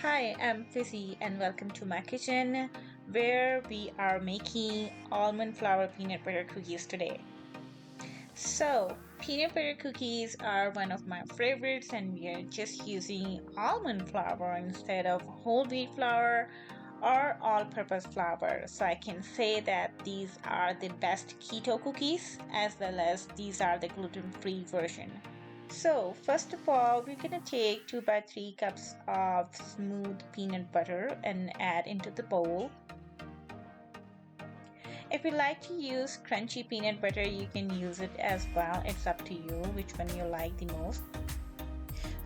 Hi, I'm Fizzy and welcome to my kitchen where we are making almond flour peanut butter cookies today. So, peanut butter cookies are one of my favorites and we are just using almond flour instead of whole wheat flour or all-purpose flour. So I can say that these are the best keto cookies as well as these are the gluten-free version. So first of all, we're gonna take 2 by 3 cups of smooth peanut butter and add into the bowl. If you like to use crunchy peanut butter, you can use it as well. It's up to you which one you like the most.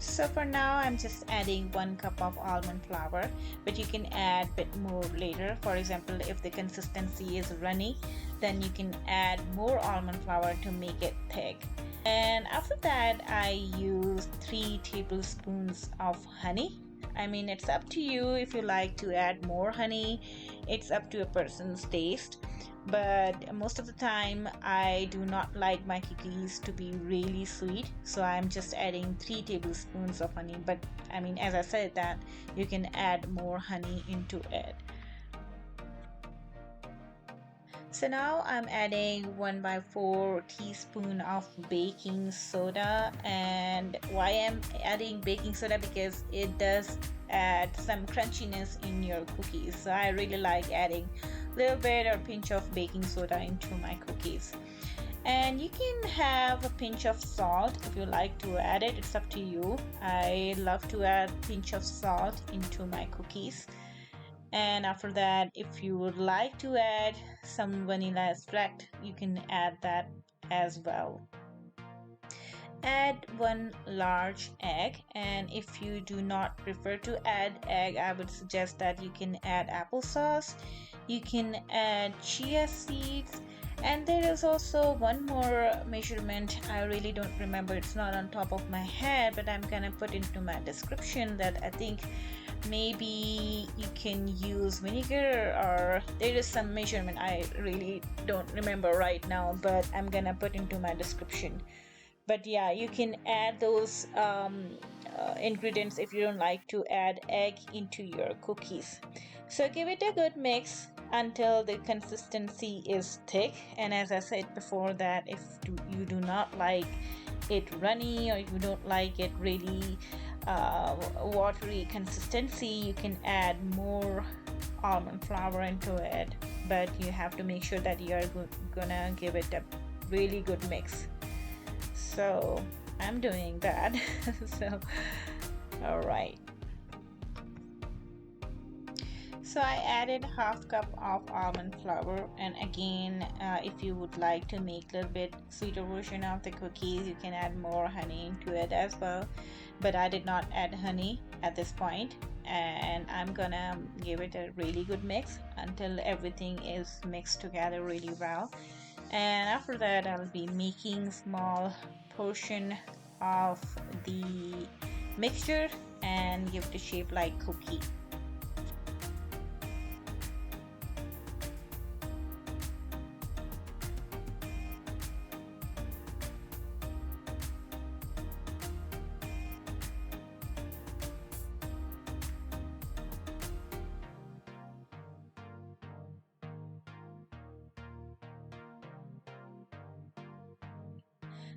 So for now, I'm just adding 1 cup of almond flour, but you can add a bit more later. For example, if the consistency is runny, then you can add more almond flour to make it thick. And after that, I use 3 tablespoons of honey. I mean, it's up to you if you like to add more honey. It's up to a person's taste. But most of the time, I do not like my cookies to be really sweet. So I'm just adding 3 tablespoons of honey. But I mean, as I said that, you can add more honey into it. So now I'm adding 1 by 4 teaspoon of baking soda. And why I'm adding baking soda? Because it does add some crunchiness in your cookies. So I really like adding a little bit or pinch of baking soda into my cookies. And you can have a pinch of salt if you like to add it. It's up to you. I love to add pinch of salt into my cookies. And after that, if you would like to add some vanilla extract, you can add that as well. Add 1 large egg, and if you do not prefer to add egg, I would suggest that you can add applesauce. You can add chia seeds, and there is also one more measurement. I really don't remember, it's not on top of my head, but I'm gonna put into my description that I think maybe you can use vinegar, or there is some measurement. I really don't remember right now, but I'm gonna put into my description. But yeah, you can add those ingredients if you don't like to add egg into your cookies. So give it a good mix until the consistency is thick. And as I said before, that if you do not like it runny or you don't like it really watery consistency, you can add more almond flour into it, but you have to make sure that you are gonna give it a really good mix. So I'm doing that. So all right, so I added half cup of almond flour, and again, if you would like to make a little bit sweeter version of the cookies, you can add more honey into it as well, but I did not add honey at this point. And I'm gonna give it a really good mix until everything is mixed together really well. And after that, I'll be making small portion of the mixture and give the shape like cookie.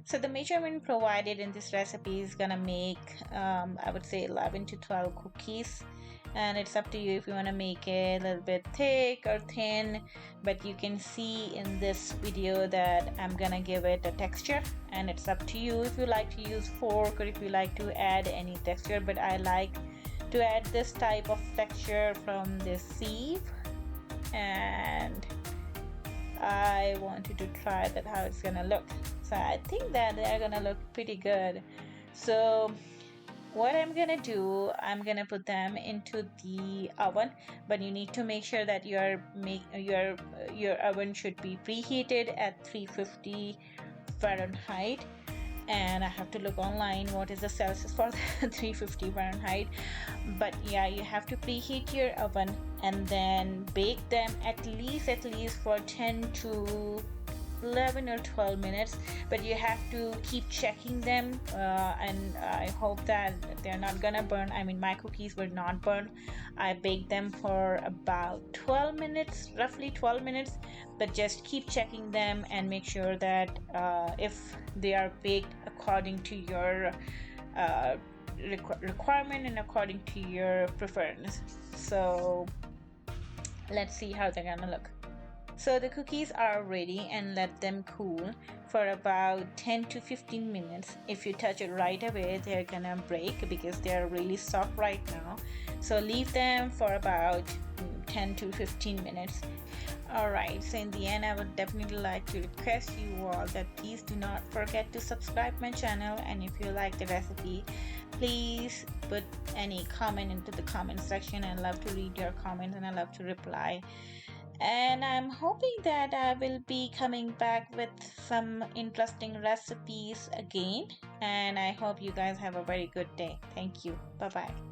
So the measurement provided in this recipe is gonna make I would say 11 to 12 cookies, and it's up to you if you want to make it a little bit thick or thin, but you can see in this video that I'm gonna give it a texture, and it's up to you if you like to use fork or if you like to add any texture, but I like to add this type of texture from this sieve, and I wanted to try that how it's gonna look. So I think that they're gonna look pretty good. So what I'm gonna do, I'm gonna put them into the oven, but you need to make sure that your oven should be preheated at 350 Fahrenheit. And I have to look online what is the Celsius for 350 Fahrenheit. But yeah, you have to preheat your oven and then bake them at least for 10 to 11 or 12 minutes, but you have to keep checking them, and I hope that they're not gonna burn. I mean, my cookies were not burned. I baked them for about 12 minutes, roughly 12 minutes, but just keep checking them and make sure that if they are baked according to your uh, requirement and according to your preference. So let's see how they're gonna look. So the cookies are ready, and let them cool for about 10 to 15 minutes. If you touch it right away, they're gonna break because they're really soft right now. So leave them for about 10 to 15 minutes. Alright, so in the end, I would definitely like to request you all that please do not forget to subscribe my channel, and if you like the recipe, please put any comment into the comment section. I love to read your comments and I love to reply. And I'm hoping that I will be coming back with some interesting recipes again. And I hope you guys have a very good day. Thank you. Bye bye.